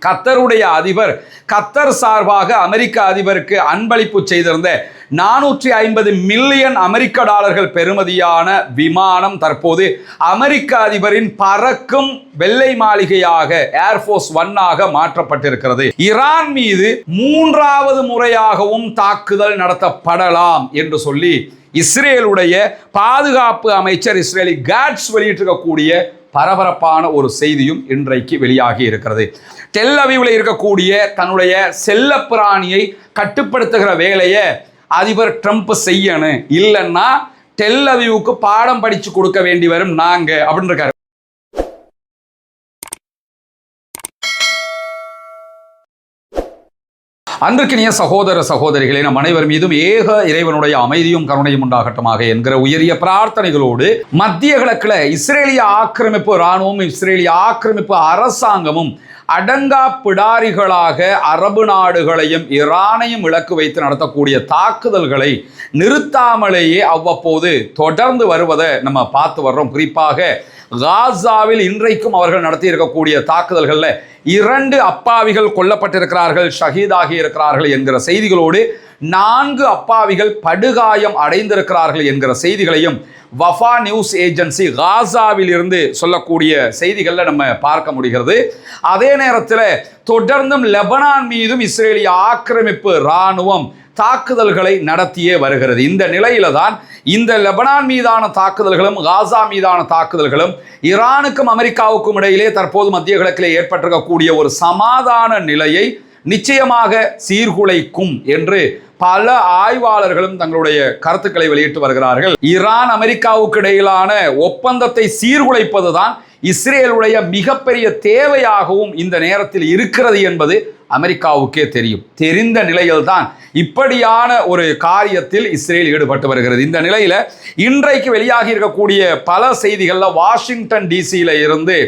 கத்தருடைய அதிபர் கத்தர் சார்பாக அமெரிக்க அதிபருக்கு அன்பளிப்பு செய்திருந்த 450 மில்லியன் அமெரிக்க டாலர்கள் பெறுமதியான விமானம் தற்போது அமெரிக்க அதிபரின் பறக்கும் வெள்ளை மாளிகையாக ஏர்போர்ஸ் 1 மாற்றப்பட்டிருக்கிறது. ஈரான் மீது 3வது முறையாகவும் தாக்குதல் நடத்தப்படலாம் என்று சொல்லி இஸ்ரேலுடைய பாதுகாப்பு அமைச்சர் இஸ்ரேலி காட்ஸ் வெளியிட்டிருக்கக்கூடிய பரபரப்பான ஒரு செய்தியும் இன்றைக்கு வெளியாகி இருக்கிறது. டெல் அவீவில் இருக்கக்கூடிய தன்னுடைய செல்லப்பிராணியை கட்டுப்படுத்துகிற வேலையை அதிபர் ட்ரம்ப் செய்யணும், இல்லைன்னா டெல் அவீவுக்கு பாடம் படிச்சு கொடுக்க வேண்டி வரும் நாங்க அப்படின்னு இருக்காரு. அன்றைக்கினிய சகோதர சகோதரிகளே, நம் அனைவர் மீதும் ஏக இறைவனுடைய அமைதியும் கருணையும் உண்டாகட்டுமாக என்கிற உயரிய பிரார்த்தனைகளோடு மத்திய கிழக்கில் இஸ்ரேலிய ஆக்கிரமிப்பு இராணுவமும் இஸ்ரேலிய ஆக்கிரமிப்பு அரசாங்கமும் அடங்கா பிடாரிகளாக அரபு நாடுகளையும் ஈரானையும் இலக்கு வைத்து நடத்தக்கூடிய தாக்குதல்களை நிறுத்தாமலேயே அவ்வப்போது தொடர்ந்து வருவதை நம்ம பார்த்து வர்றோம். குறிப்பாக காசாவில் இன்றைக்கும் அவர்கள் நடத்தி இருக்கக்கூடிய தாக்குதல்களில் 2 அப்பாவிகள் கொல்லப்பட்டிருக்கிறார்கள், ஷஹீதாகி இருக்கிறார்கள் என்கிற செய்திகளோடு 4 அப்பாவிகள் படுகாயம் அடைந்திருக்கிறார்கள் என்கிற செய்திகளையும் வஃபா நியூஸ் ஏஜென்சி காசாவில் இருந்து சொல்லக்கூடிய செய்திகளில் நம்ம பார்க்க முடிகிறது. அதே நேரத்தில் தொடர்ந்தும் லெபனான் மீதும் இஸ்ரேலிய ஆக்கிரமிப்பு இராணுவம் தாக்குதல்களை நடத்தியே வருகிறது. இந்த நிலையில தான் இந்த லெபனான் மீதான தாக்குதல்களும் காசா மீதான தாக்குதல்களும் ஈரானுக்கும் அமெரிக்காவுக்கும் இடையிலே தற்போது மத்திய கிழக்கிலே ஏற்பட்டிருக்கக்கூடிய ஒரு சமாதான நிலையை நிச்சயமாக சீர்குலைக்கும் என்று பல ஆய்வாளர்களும் தங்களுடைய கருத்துக்களை வெளியிட்டு வருகிறார்கள். ஈரான் அமெரிக்காவுக்கு இடையிலான ஒப்பந்தத்தை சீர்குலைப்பதுதான் இஸ்ரேலுடைய மிகப்பெரிய தேவையாகவும் இந்த நேரத்தில் இருக்கிறது என்பது அமெரிக்காவுக்கே தெரியும். தெரிந்த நிலையில்தான் இப்படியான ஒரு காரியத்தில் இஸ்ரேல் ஈடுபட்டு வருகிறது. இந்த நிலையில இன்றைக்கு வெளியாகி இருக்கக்கூடிய பல செய்திகளில் வாஷிங்டன் டிசியில இருந்து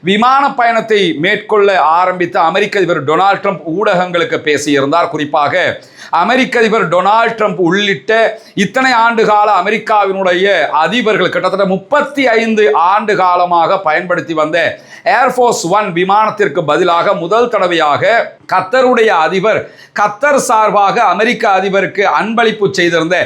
விமான பயணத்தை மேற்கொள்ள ஆரம்பித்த அமெரிக்க அதிபர் டொனால்ட் ட்ரம்ப் ஊடகங்களுக்கு பேசியிருந்தார். குறிப்பாக அமெரிக்க அதிபர் டொனால்ட் ட்ரம்ப் உள்ளிட்ட இத்தனை ஆண்டு கால அமெரிக்காவினுடைய அதிபர்கள் கிட்டத்தட்ட 35 ஆண்டு காலமாக பயன்படுத்தி வந்த ஏர்போர்ஸ் 1 விமானத்திற்கு பதிலாக முதல் தடவையாக கத்தருடைய அதிபர் கத்தர் சார்பாக அமெரிக்க அதிபருக்கு அன்பளிப்பு செய்திருந்த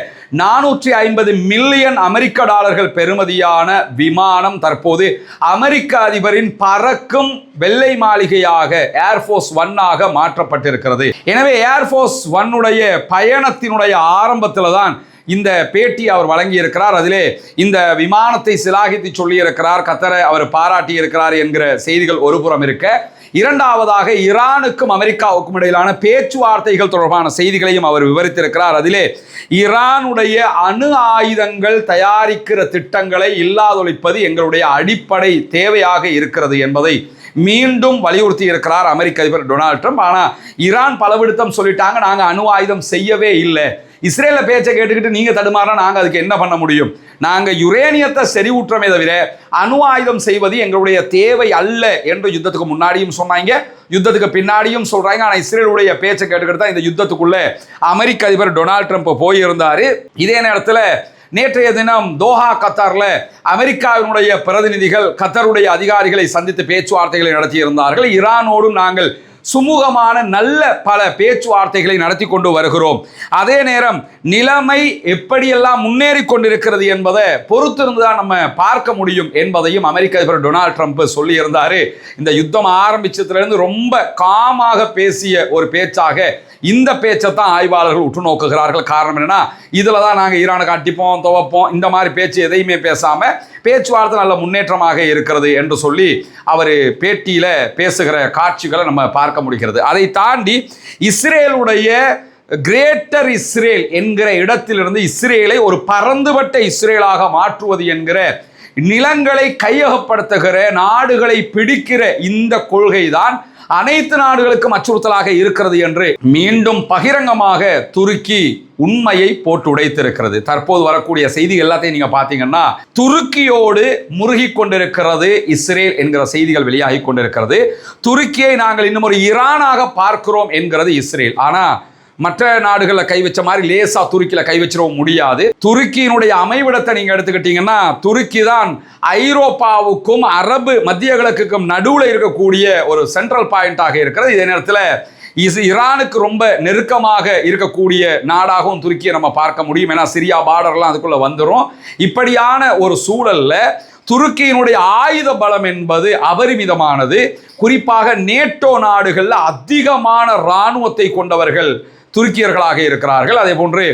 450 மில்லியன் அமெரிக்க டாலர்கள் பெறுமதியான விமானம் தற்போது அமெரிக்க அதிபரின் பறக்கும் வெள்ளை மாளிகையாக ஏர்போர்ஸ் 1 மாற்றப்பட்டிருக்கிறது. எனவே ஏர்போர்ஸ் 1 பயணத்தினுடைய ஆரம்பத்தில் தான் இந்த பேட்டி அவர் வழங்கி இருக்கிறார். அதிலே இந்த விமானத்தை சிலாகித்து சொல்லி இருக்கிறார், கத்தரை அவர் பாராட்டி இருக்கிறார் என்கிற செய்திகள் ஒருபுறம் இருக்க, இரண்டாவதாக ஈரானுக்கும் அமெரிக்காவுக்கும் இடையிலான பேச்சுவார்த்தைகள் தொடர்பான செய்திகளையும் அவர் விவரித்திருக்கிறார். அதிலே ஈரானுடைய அணு ஆயுதங்கள் தயாரிக்கிற திட்டங்களை இல்லாதொழிப்பது எங்களுடைய அடிப்படை தேவையாக இருக்கிறது என்பதை மீண்டும் வலியுறுத்தி இருக்கிறார் அமெரிக்க அதிபர் டொனால்ட் ட்ரம்ப். ஆனால் ஈரான் பலவிடுத்தம் சொல்லிட்டாங்க, நாங்கள் அணு ஆயுதம் செய்யவே இல்லை. இஸ்ரேல பேச்சை கேட்டுக்கிட்டு நீங்க தடுமாறினா நாங்கள் அதுக்கு என்ன பண்ண முடியும்? நாங்கள் யுரேனியத்தை செறிவூற்றமே தவிர அணு ஆயுதம் செய்வது எங்களுடைய தேவை அல்ல என்று யுத்தத்துக்கு முன்னாடியும் சொன்னாங்க, யுத்தத்துக்கு பின்னாடியும் சொல்றாங்க. ஆனால் இஸ்ரேலுடைய பேச்சை கேட்டுக்கிட்டு தான் இந்த யுத்தத்துக்குள்ள அமெரிக்க அதிபர் டொனால்ட் ட்ரம்ப் போயிருந்தாரு. இதே நேரத்தில் நேற்றைய தினம் தோஹா கத்தார்ல அமெரிக்காவினுடைய பிரதிநிதிகள் கத்தருடைய அதிகாரிகளை சந்தித்து பேச்சுவார்த்தைகளை நடத்தியிருந்தார்கள். ஈரானோடும் நாங்கள் சுமூகமான நல்ல பல பேச்சுவார்த்தைகளை நடத்தி கொண்டு வருகிறோம். அதே நேரம் நிலைமை எப்படியெல்லாம் முன்னேறி கொண்டிருக்கிறது என்பதை பொறுத்திருந்துதான் நம்ம பார்க்க முடியும் என்பதையும் அமெரிக்க அதிபர் டொனால்ட் ட்ரம்ப் சொல்லியிருந்தாரு. இந்த யுத்தம் ஆரம்பிச்சதுலேருந்து ரொம்ப காமாக பேசிய ஒரு பேச்சாக இந்த பேச்சை தான் ஆய்வாளர்கள் உற்று நோக்குகிறார்கள். காரணம் என்னன்னா, இதில் தான் நாங்கள் ஈரானுக்கு அட்டிப்போம் துவப்போம் இந்த மாதிரி பேச்சு எதையுமே பேசாமல் பேச்சுவார்த்தை நல்ல முன்னேற்றமாக இருக்கிறது என்று சொல்லி அவர் பேட்டியில் பேசுகிற காட்சிகளை நம்ம பார்க்க முடிகிறது. அதை தாண்டி இஸ்ரேலுடைய கிரேட்டர் இஸ்ரேல் என்கிற இடத்திலிருந்து இஸ்ரேலை ஒரு பரந்துபட்ட இஸ்ரேலாக மாற்றுவது என்கிற நிலங்களை கையகப்படுத்துகிற நாடுகளை பிடிக்கிற இந்த கொள்கை தான் அனைத்து நாடுகளுக்கும் அச்சுறுத்தலாக இருக்கிறது என்று மீண்டும் பகிரங்கமாக துருக்கி உண்மையை போட்டு உடைத்திருக்கிறது. தற்போது வரக்கூடிய செய்தி எல்லாத்தையும் நீங்க பாத்தீங்கன்னா துருக்கியோடு முருகி கொண்டிருக்கிறது இஸ்ரேல் என்கிற செய்திகள் வெளியாகி கொண்டிருக்கிறது. துருக்கியை நாங்கள் இன்னும் ஒரு ஈரானாக பார்க்கிறோம் என்கிறது இஸ்ரேல். ஆனா மற்ற நாடுகளில் கை வச்ச மாதிரி லேசா துருக்கியில் கை வச்சிடவும் முடியாது. துருக்கியினுடைய அமைவிடத்தை நீங்க எடுத்துக்கிட்டீங்கன்னா, துருக்கி தான் ஐரோப்பாவுக்கும் அரபு மத்திய கிழக்குக்கும் நடுவில் இருக்கக்கூடிய ஒரு சென்ட்ரல் பாயிண்டாக இருக்கிறது. இதே நேரத்தில் ஈரானுக்கு ரொம்ப நெருக்கமாக இருக்கக்கூடிய நாடாகவும் துருக்கியை நம்ம பார்க்க முடியும். ஏன்னா சிரியா பார்டர்லாம் அதுக்குள்ள வந்துடும். இப்படியான ஒரு சூழல்ல துருக்கியினுடைய ஆயுத பலம் என்பது அபரிமிதமானது. குறிப்பாக நேட்டோ நாடுகளில் அதிகமான இராணுவத்தை கொண்டவர்கள் துருக்கியர்களாக இருக்கிறார்கள். அதே போன்று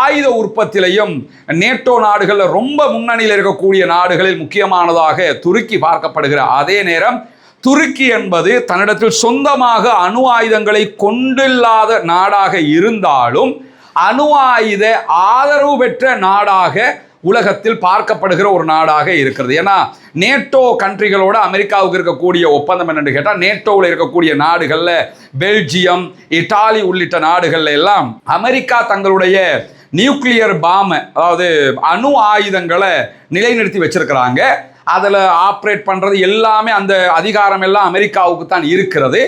ஆயுத உற்பத்தியிலையும் நேட்டோ நாடுகளில் ரொம்ப முன்னணியில் இருக்கக்கூடிய நாடுகளில் முக்கியமானதாக துருக்கி பார்க்கப்படுகிற அதே நேரம் துருக்கி என்பது தன்னிடத்தில் சொந்தமாக அணு ஆயுதங்களை கொண்டில்லாத நாடாக இருந்தாலும் அணு ஆயுத ஆதரவு பெற்ற நாடாக உலகத்தில் பார்க்கப்படுகிற ஒரு நாடாக இருக்கிறது. ஏன்னா நேட்டோ கண்ட்ரிகளோட அமெரிக்காவுக்கு இருக்கக்கூடிய ஒப்பந்தம் என்னன்னு கேட்டால், நேட்டோவில் இருக்கக்கூடிய நாடுகளில் பெல்ஜியம், இத்தாலி உள்ளிட்ட நாடுகள்ல எல்லாம் அமெரிக்கா தங்களுடைய நியூக்ளியர் பாம், அதாவது அணு ஆயுதங்களை நிலைநிறுத்தி வச்சிருக்கிறாங்க. அதில் ஆப்ரேட் பண்ணுறது எல்லாமே அந்த அதிகாரம் எல்லாம் அமெரிக்காவுக்கு தான் இருக்கிறது.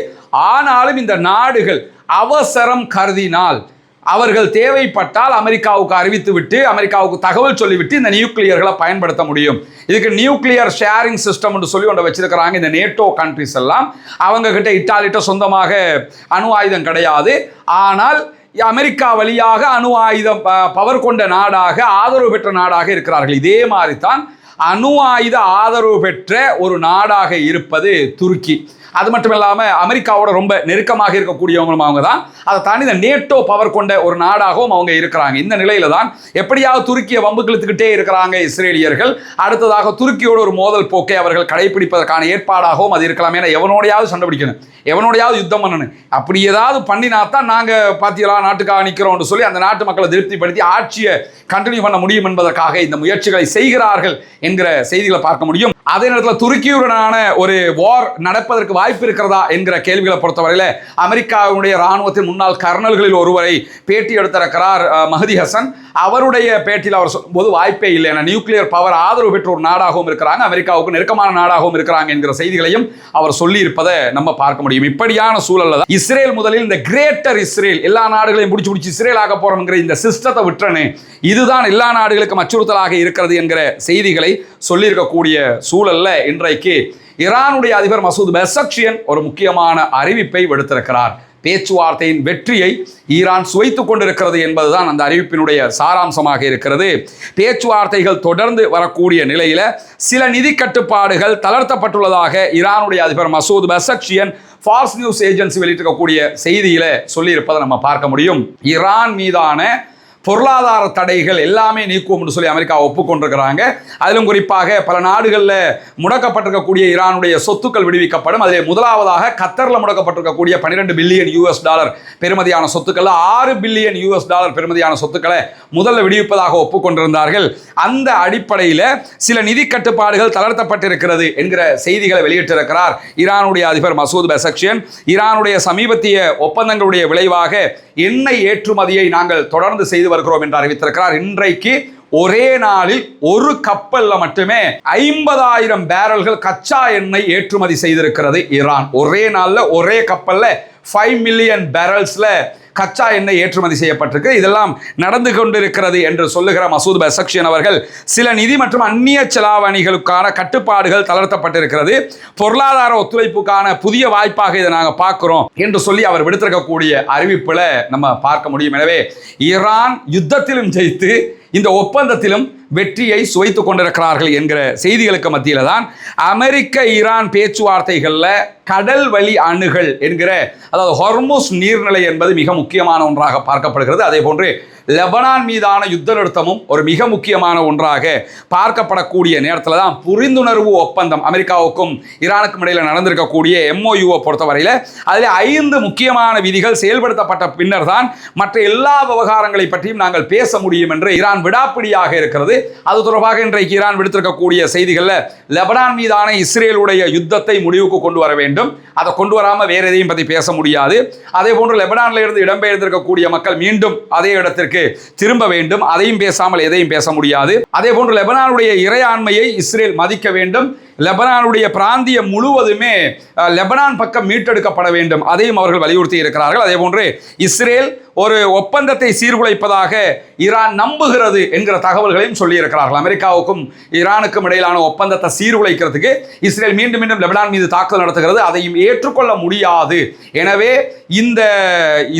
ஆனாலும் இந்த நாடுகள் அவசரம் கருதினால், அவர்கள் தேவைப்பட்டால் அமெரிக்காவுக்கு அறிவித்து விட்டு, அமெரிக்காவுக்கு தகவல் சொல்லிவிட்டு இந்த நியூக்ளியர்களை பயன்படுத்த முடியும். இதுக்கு நியூக்ளியர் ஷேரிங் சிஸ்டம் சொல்லி ஒன்று வச்சிருக்கிறாங்க இந்த நேட்டோ கண்ட்ரிஸ் எல்லாம். அவங்க கிட்ட இட்டாலிட்ட சொந்தமாக அணு ஆயுதம் கிடையாது. ஆனால் அமெரிக்கா வழியாக அணு ஆயுதம் பவர் கொண்ட நாடாக, ஆதரவு பெற்ற நாடாக இருக்கிறார்கள். இதே மாதிரி தான் அணு ஆயுத ஆதரவு பெற்ற ஒரு நாடாக இருப்பது துருக்கி. அது மட்டும் இல்லாமல் அமெரிக்காவோட ரொம்ப நெருக்கமாக இருக்கக்கூடியவங்களும் அவங்க தான். அதை தாண்டி இந்த நேட்டோ பவர் கொண்ட ஒரு நாடாகவும் அவங்க இருக்கிறாங்க. இந்த நிலையில தான் எப்படியாவது துருக்கியை வம்பு கிழித்துக்கிட்டே இருக்கிறாங்க இஸ்ரேலியர்கள். அடுத்ததாக துருக்கியோட ஒரு மோதல் போக்கை அவர்கள் கடைபிடிப்பதற்கான ஏற்பாடாகவும் அது இருக்கலாம். ஏன்னா எவனோடையாவது சண்டை பிடிக்கணும், எவனோடையாவது யுத்தம் பண்ணணும். அப்படி ஏதாவது பண்ணினா தான் நாங்கள் பார்த்தீங்களா நாட்டுக்காக நிற்கிறோம்னு சொல்லி அந்த நாட்டு மக்களை திருப்திப்படுத்தி ஆட்சியை கண்டினியூ பண்ண முடியும் என்பதற்காக இந்த முயற்சிகளை செய்கிறார்கள் என்கிற செய்திகளை பார்க்க முடியும். அதே நேரத்தில் துருக்கியுடனான ஒரு வார் நடப்பதற்கு வாய்ப்பு இருக்கிறதா என்கிற கேள்விகளை பொறுத்தவரையில் அமெரிக்காவுடைய இராணுவத்தின் முன்னாள் கர்னல்களில் ஒருவரை பேட்டி எடுத்திருக்கிறார் மஹதி ஹசன். அவருடைய பேட்டியில் அவர் சொல்லும்போது வாய்ப்பே இல்லை, ஏன்னா நியூக்ளியர் பவர் ஆதரவு பெற்ற ஒரு நாடாகவும் இருக்கிறாங்க, அமெரிக்காவுக்கு நெருக்கமான நாடாகவும் இருக்கிறாங்க என்கிற செய்திகளையும் அவர் சொல்லி இருப்பதை நம்ம பார்க்க முடியும். இப்படியான சூழல்ல தான் இஸ்ரேல் முதலில் இந்த கிரேட்டர் இஸ்ரேல், எல்லா நாடுகளையும் முடிச்சு இஸ்ரேல் ஆக போறோம்ங்கிற இந்த சிஸ்டத்தை விட்டுறனே, இதுதான் எல்லா நாடுகளுக்கும் அச்சுறுத்தலாக இருக்கிறது என்கிற செய்திகளை சொல்லியிருக்கக்கூடிய சூழல்ல இன்றைக்கு ஈரானுடைய அதிபர் மசூத் பெசக்ஷியன் ஒரு முக்கியமான அறிவிப்பை விடுத்திருக்கிறார். பேச்சுவார்த்தையின் வெற்றியை ஈரான் சுவைத்துக் கொண்டிருக்கிறது என்பதுதான் அந்த அறிவிப்பினுடைய சாராம்சமாக இருக்கிறது. பேச்சுவார்த்தைகள் தொடர்ந்து வரக்கூடிய நிலையில சில நிதி கட்டுப்பாடுகள் தளர்த்தப்பட்டுள்ளதாக ஈரானுடைய அதிபர் Masood Pezeshkian Fox news agency வெளியிட்டிருக்கக்கூடிய செய்தியில சொல்லியிருப்பதை நம்ம பார்க்க முடியும். ஈரான் மீதான பொருளாதார தடைகள் எல்லாமே நீக்குவோம் சொல்லி அமெரிக்கா ஒப்புக்கொண்டிருக்கிறாங்க. அதிலும் குறிப்பாக பல நாடுகளில் முடக்கப்பட்டிருக்கக்கூடிய ஈரானுடைய சொத்துக்கள் விடுவிக்கப்படும். அதில் முதலாவதாக கத்தரில் முடக்கப்பட்டிருக்கக்கூடிய $12 பில்லியன் பெறுமதியான சொத்துக்கள், $6 பில்லியன் பெறுமதியான சொத்துக்களை முதல்ல விடுவிப்பதாக ஒப்புக்கொண்டிருந்தார்கள். அந்த அடிப்படையில் சில நிதி கட்டுப்பாடுகள் தளர்த்தப்பட்டிருக்கிறது என்கிற செய்திகளை வெளியிட்டிருக்கிறார் ஈரானுடைய அதிபர் மசூத் பெசக்ஷியன். ஈரானுடைய சமீபத்திய ஒப்பந்தங்களுடைய விளைவாக எண்ணெய் ஏற்றுமதியை நாங்கள் தொடர்ந்து செய்து வருகிறோம் என்று அறிவித்திருக்கிறார். இன்றைக்கு ஒரே நாளில் ஒரு கப்பல்ல மட்டுமே 50,000 பேரல்கள் கச்சா எண்ணெய் ஏற்றுமதி செய்திருக்கிறது ஈரான். ஒரே நாள்ல ஒரே கப்பல்ல 5 மில்லியன் பேரல்ஸ்ல கச்சா எண்ணெய் ஏற்றுமதி செய்யப்பட்டிருக்கு. இதெல்லாம் நடந்து கொண்டிருக்கிறது என்று சொல்லுகிற மசூத் பெசக்ஷியன் அவர்கள் சில நிதி மற்றும் அந்நிய செலாவணிகளுக்கான கட்டுப்பாடுகள் தளர்த்தப்பட்டிருக்கிறது, பொருளாதார ஒத்துழைப்புக்கான புதிய வாய்ப்பாக இதை நாங்கள் பார்க்கிறோம் என்று சொல்லி அவர் விடுத்திருக்கக்கூடிய அறிவிப்புல நம்ம பார்க்க முடியும். எனவே ஈரான் யுத்தத்திலும் ஜெயித்து இந்த ஒப்பந்தத்திலும் வெற்றியை சுவைத்துக் கொண்டிருக்கிறார்கள் என்கிற செய்திகளுக்கு மத்தியில தான் அமெரிக்க ஈரான் பேச்சுவார்த்தைகளில் கடல் வழி அணுகல் என்கிற, அதாவது ஹொர்முஸ் நீர்நிலை என்பது மிக முக்கியமான ஒன்றாக பார்க்கப்படுகிறது. அதே போன்று லெபனான் மீதான யுத்த நிறுத்தமும் ஒரு மிக முக்கியமான ஒன்றாக பார்க்கப்படக்கூடிய நேரத்தில் தான் புரிந்துணர்வு ஒப்பந்தம் அமெரிக்காவுக்கும் ஈரானுக்கும் இடையில் நடந்திருக்கக்கூடிய MOUவை பொறுத்தவரையில் அதில் 5 முக்கியமான விதிகள் செயல்படுத்தப்பட்ட பின்னர் தான் மற்ற எல்லா விவகாரங்களை பற்றியும் நாங்கள் பேச முடியும் என்று ஈரான் விடாப்பிடியாக இருக்கிறது. அது தொடர்பாக இன்றைக்கு ஈரான் விடுத்திருக்கக்கூடிய செய்திகளில் லெபனான் மீதான இஸ்ரேலுடைய யுத்தத்தை முடிவுக்கு கொண்டு வர வேண்டும், அதை கொண்டு வராமல் வேற எதையும் பற்றி பேச முடியாது. அதே போன்று லெபனானில் இருந்து இடம்பெயர்ந்திருக்கக்கூடிய மக்கள் மீண்டும் அதே இடத்திற்கு திரும்ப வேண்டும், அதையும் பேசாமல் எதையும் பேச முடியாது. அதே போன்று லெபனானுடைய இறையாண்மையை இஸ்ரேல் மதிக்க வேண்டும், லெபனானுடைய பிராந்தியம் முழுவதுமே லெபனான் பக்கம் மீட்டெடுக்கப்பட வேண்டும், அதையும் அவர்கள் வலியுறுத்தி இருக்கிறார்கள். அதே போன்று இஸ்ரேல் ஒரு ஒப்பந்தத்தை சீர்குலைப்பதாக ஈரான் நம்புகிறது என்கிற தகவல்களையும் சொல்லி இருக்கிறார்கள். அமெரிக்காவுக்கும் ஈரானுக்கும் இடையிலான ஒப்பந்தத்தை சீர்குலைக்கிறதுக்கு இஸ்ரேல் மீண்டும் மீண்டும் லெபனான் மீது தாக்குதல் நடத்துகிறது, அதையும் ஏற்றுக்கொள்ள முடியாது. எனவே இந்த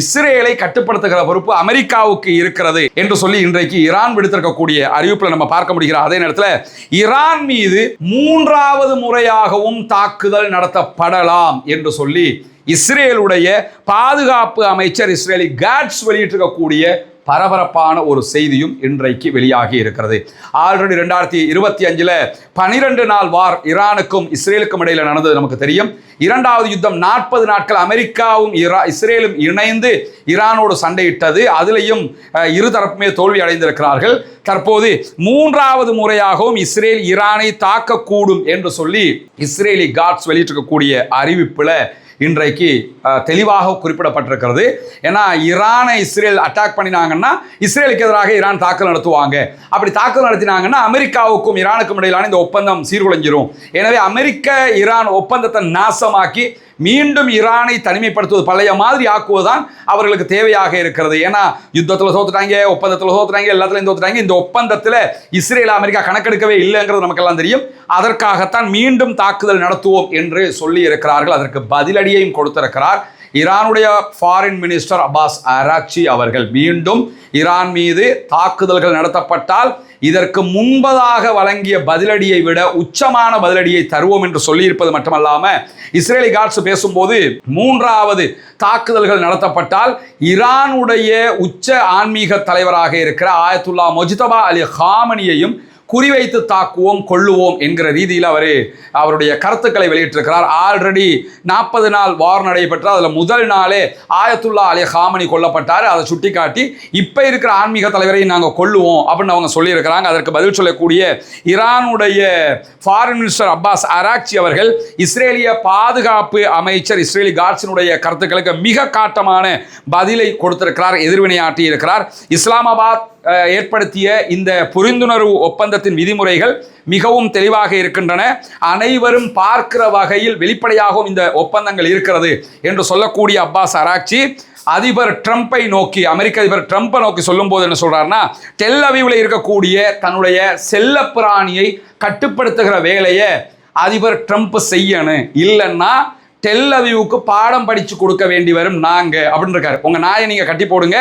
இஸ்ரேலை கட்டுப்படுத்துகிற பொறுப்பு அமெரிக்காவுக்கு இருக்கிறது என்று சொல்லி இன்றைக்கு ஈரான் விடுத்திருக்கக்கூடிய அறிவிப்பில் நம்ம பார்க்க முடிகிறது. அதே நேரத்தில் ஈரான் மீது 3வது முறையாகவும் தாக்குதல் நடத்தப்படலாம் என்று சொல்லி இஸ்ரேலுடைய பாதுகாப்பு அமைச்சர் இஸ்ரேலி காட்ஸ் வெளியிட்டிருக்கக்கூடிய பரபரப்பான ஒரு செய்தியும் இன்றைக்கு வெளியாகி இருக்கிறது. ஆல்ரெடி 2025 12 நாள் வார் ஈரானுக்கும் இஸ்ரேலுக்கும் இடையில் நடந்தது நமக்கு தெரியும். 2வது யுத்தம் 40 நாட்கள் அமெரிக்காவும் இஸ்ரேலும் இணைந்து ஈரானோடு சண்டையிட்டது. அதிலையும் இருதரப்புமே தோல்வி அடைந்திருக்கிறார்கள். தற்போது 3வது முறையாகவும் இஸ்ரேல் ஈரானை தாக்கக்கூடும் என்று சொல்லி இஸ்ரேலி காட்ஸ் வெளியிட்டிருக்கக்கூடிய அறிவிப்பில் இன்றைக்கு தெளிவாக குறிப்பிடப்பட்டிருக்கிறது. ஏன்னா ஈரானை இஸ்ரேல் அட்டாக் பண்ணினாங்கன்னா இஸ்ரேலுக்கு எதிராக ஈரான் தாக்குதல் நடத்துவாங்க. அப்படி தாக்குதல் நடத்தினாங்கன்னா அமெரிக்காவுக்கும் ஈரானுக்கும் இடையிலான இந்த ஒப்பந்தம் சீர்குலைஞ்சிரும். எனவே அமெரிக்க ஈரான் ஒப்பந்தத்தை நாசமாக்கி மீண்டும் ஈரானை தனிமைப்படுத்துவது, பழைய மாதிரி ஆக்குவதுதான் அவர்களுக்கு தேவையாக இருக்கிறது. ஏன்னா யுத்தத்தில் தோத்துட்டாங்க, ஒப்பந்தத்தில் தோத்துட்டாங்க, எல்லாத்துலையும் தோத்துட்டாங்க. இந்த ஒப்பந்தத்தில் இஸ்ரேல் அமெரிக்கா கணக்கெடுக்கவே இல்லைங்கிறது நமக்கெல்லாம் தெரியும். அதற்காகத்தான் மீண்டும் தாக்குதல் நடத்துவோம் என்று சொல்லி இருக்கிறார்கள். அதற்கு பதிலடியையும் கொடுத்திருக்கிறார் ஈரானுடைய ஃபாரின் மினிஸ்டர் அப்பாஸ் அராக்சி அவர்கள். மீண்டும் ஈரான் மீது தாக்குதல்கள் நடத்தப்பட்டால் இதற்கு முன்பதாக வழங்கிய பதிலடியை விட உச்சமான பதிலடியை தருவோம் என்று சொல்லியிருப்பது மட்டுமல்லாம, இஸ்ரேலி காட்ஸ் பேசும்போது 3வது தாக்குதல்கள் நடத்தப்பட்டால் ஈரானுடைய உச்ச ஆன்மீக தலைவராக இருக்கிற ஆயத்துல்லா முஜ்தபா அலி காமனியையும் குறிவைத்து தாக்குவோம், கொள்ளுவோம் என்கிற ரீதியில் அவருடைய கருத்துக்களை வெளியிட்டிருக்கிறார். ஆல்ரெடி 40 நாள் வார் நடைபெற்ற அதில் முதல் நாளே ஆயத்துல்லா அலி காமனி கொல்லப்பட்டார். அதை சுட்டி காட்டி இப்போ இருக்கிற ஆன்மீக தலைவரை நாங்கள் கொள்ளுவோம் அப்படின்னு அவங்க சொல்லியிருக்கிறாங்க. அதற்கு பதில் சொல்லக்கூடிய ஈரானுடைய ஃபாரின் மினிஸ்டர் அப்பாஸ் அராக்சி அவர்கள் இஸ்ரேலிய பாதுகாப்பு அமைச்சர் இஸ்ரேலி காட்ஸினுடைய கருத்துக்களுக்கு மிக காட்டமான பதிலை கொடுத்திருக்கிறார், எதிர்வினையாற்றி இருக்கிறார். இஸ்லாமாபாத் ஏற்படுத்திய இந்த புரிந்துணர்வு ஒப்பந்தத்தின் விதிமுறைகள் மிகவும் தெளிவாக இருக்கின்றன. அனைவரும் பார்க்கிற வகையில் வெளிப்படையாகவும் இந்த ஒப்பந்தங்கள் இருக்கிறது என்று சொல்லக்கூடிய அப்பாஸ் அராக்சி அதிபர் ட்ரம்பை நோக்கி, அமெரிக்க அதிபர் ட்ரம்பை நோக்கி சொல்லும் போது என்ன சொல்றாருன்னா, டெல் அவீவில் இருக்கக்கூடிய தன்னுடைய செல்லப்பிராணியை கட்டுப்படுத்துகிற வேலையை அதிபர் ட்ரம்ப் செய்யணும், இல்லைன்னா டெல் அவீவுக்கு பாடம் படிச்சு கொடுக்க வேண்டி வரும் நாங்க அப்படின்னு இருக்காரு. உங்க நாயை நீங்க கட்டி போடுங்க,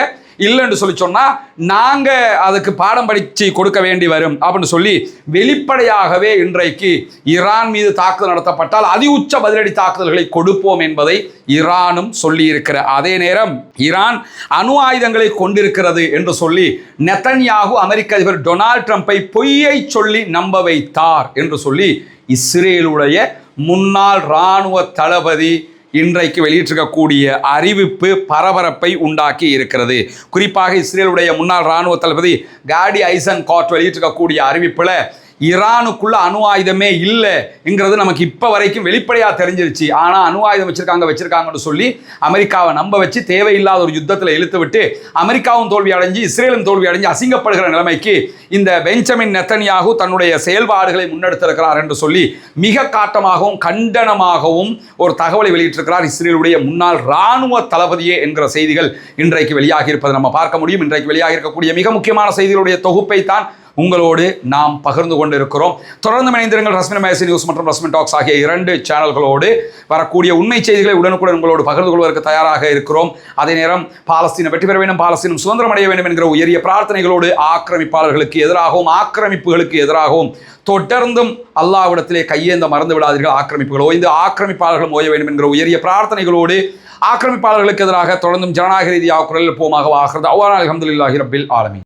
இல்லைன்னு சொல்லி சொன்னா நாங்க அதுக்கு பாடம் படிச்சு கொடுக்க வேண்டி வரும் அப்படின்னு சொல்லி வெளிப்படையாகவே இன்றைக்கு ஈரான் மீது தாக்குதல் நடத்தப்பட்டால் அதி உச்ச பதிலடி தாக்குதல்களை கொடுப்போம் என்பதை ஈரானும் சொல்லி இருக்கிற அதே நேரம் ஈரான் அணு ஆயுதங்களை கொண்டிருக்கிறது என்று சொல்லி நெதன்யாகு அமெரிக்க அதிபர் டொனால்ட் ட்ரம்பை பொய்யை சொல்லி நம்ப வைத்தார் என்று சொல்லி இஸ்ரேலுடைய முன்னாள் இராணுவ தளபதி இன்றைக்கு வெளியிட்டிருக்கக்கூடிய அறிவிப்பு பரபரப்பை உண்டாக்கி இருக்கிறது. குறிப்பாக இஸ்ரேலுடைய முன்னாள் இராணுவ தளபதி காடி ஐசன்ஹார்ட் வெளியிட்டிருக்கக்கூடிய அறிவிப்பில் ஈரானுக்குள்ள அணு ஆயுதமே இல்லைங்கிறது நமக்கு இப்போ வரைக்கும் வெளிப்படையாக தெரிஞ்சிருச்சு. ஆனால் அணு ஆயுதம் வச்சிருக்காங்கன்னு சொல்லி அமெரிக்காவை நம்ப வச்சு தேவையில்லாத ஒரு யுத்தத்தில் இழுத்து விட்டு அமெரிக்காவும் தோல்வி அடைஞ்சு இஸ்ரேலும் தோல்வி அடைஞ்சு அசிங்கப்படுகிற நிலைமைக்கு இந்த பெஞ்சமின் நெதன்யாகு தன்னுடைய செயல்பாடுகளை முன்னெடுத்திருக்கிறார் என்று சொல்லி மிக காட்டமாகவும் கண்டனமாகவும் ஒரு தகவலை வெளியிட்டிருக்கிறார் இஸ்ரேலுடைய முன்னாள் இராணுவ தளபதியே என்கிற செய்திகள் இன்றைக்கு வெளியாகி இருப்பதை நம்ம பார்க்க முடியும். இன்றைக்கு வெளியாகி இருக்கக்கூடிய மிக முக்கியமான செய்திகளுடைய தொகுப்பை தான் உங்களோடு நாம் பகிர்ந்து கொண்டிருக்கிறோம். தொடர்ந்து இணைந்திருங்கள். ரஸ்மின் மேகசின் நியூஸ் மற்றும் ரஸ்மின் டாக்ஸ் ஆகிய 2 சேனல்களோடு வரக்கூடிய உண்மை செய்திகளை உடனுக்குடன் உங்களோடு பகிர்ந்து கொள்வதற்கு தயாராக இருக்கிறோம். அதே நேரம் பாலஸ்தீனம் வெற்றி பெற வேண்டும், பாலஸ்தீனம் சுதந்திரம் அடைய வேண்டும் என்கிற உயரிய பிரார்த்தனைகளோடு ஆக்கிரமிப்பாளர்களுக்கு எதிராகவும் ஆக்கிரமிப்புகளுக்கு எதிராகவும் தொடர்ந்தும் அல்லாஹ்விடத்திலே கையேந்த மறந்து விடாதீர்கள். ஆக்கிரமிப்புகள் ஓய்ந்து ஆக்கிரமிப்பாளர்கள் ஓய வேண்டும் என்கிற உயரிய பிரார்த்தனைகளோடு ஆக்கிரமிப்பாளர்களுக்கு எதிராக தொடர்ந்தும் ஜனநாயக ரீதியாக குரல் போமாக ஆகிறது. அல்ஹம்துலில்லாஹி ரப்பில் ஆலமீன்.